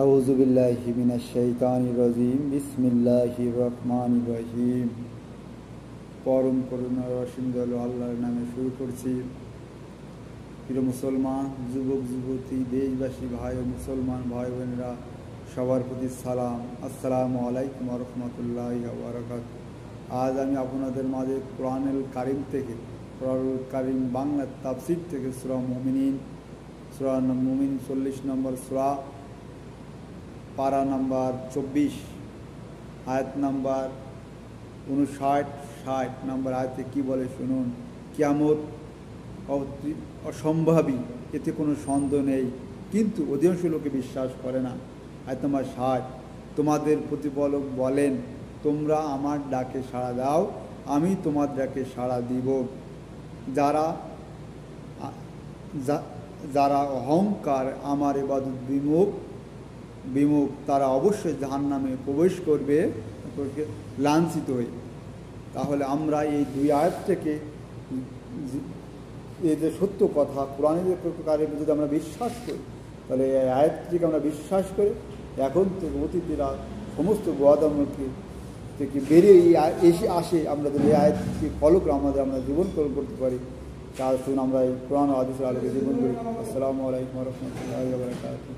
আউযু বিল্লাহি মিনাশ শাইতানির রাজিম। বিসমিল্লাহির রহমানির রহিম। পরম করুণার অসীম দয়ালু আল্লাহর নামে শুরু করছি। প্রিয় মুসলমান যুবক যুবতী, দেশবাসী ভাই ও মুসলমান ভাই বোনেরা, সবার প্রতি সালাম। আসসালামু আলাইকুম ওয়া রাহমাতুল্লাহি ওয়া বারাকাতুহু। আজ আমি আপনাদের মাঝে কোরআনুল কারীম থেকে, কোরআনুল কারীম বাংলা তাফসীর থেকে সূরা মুমিনিন, সূরা মুমিন 40 নম্বর সূরা, পারা নাম্বার 24, আয়াত নাম্বার 59-60 নম্বর আয়াতে কি বলে শুনুন। কিয়ামত অসম্ভাবী, এতে কোনো সন্দেহ নেই, কিন্তু অধিকাংশ লোকে বিশ্বাস করে না। আয়াত নাম্বার 60, তোমাদের প্রতিপালক বলেন, তোমরা আমার ডাকে সাড়া দাও, আমি তোমার ডাকে সাড়া দিব। যারা অহংকার আমার ইবাদত বিমুখ তারা অবশ্যই জাহান্নামে প্রবেশ করবে লাঞ্ছিত হয়ে। তাহলে আমরা এই দুই আয়াত থেকে এই যে সত্য কথা কোরআনের প্রকারের যদি আমরা বিশ্বাস করি, তাহলে এই আয়াতটিকে আমরা বিশ্বাস করে এখন থেকে অতিথিরা সমস্ত গোয়াদামকে থেকে বেরিয়ে এসে আসে, আমরা যদি এই আয়াতকে ফলো করে আমরা জীবন করতে পারি, তার শুনে আমরা এই কোরআন হাদিসের আলোকে জীবন করি। আসসালামু আলাইকুম ওয়া রাহমাতুল্লাহি ওয়া বারাকাতুহু।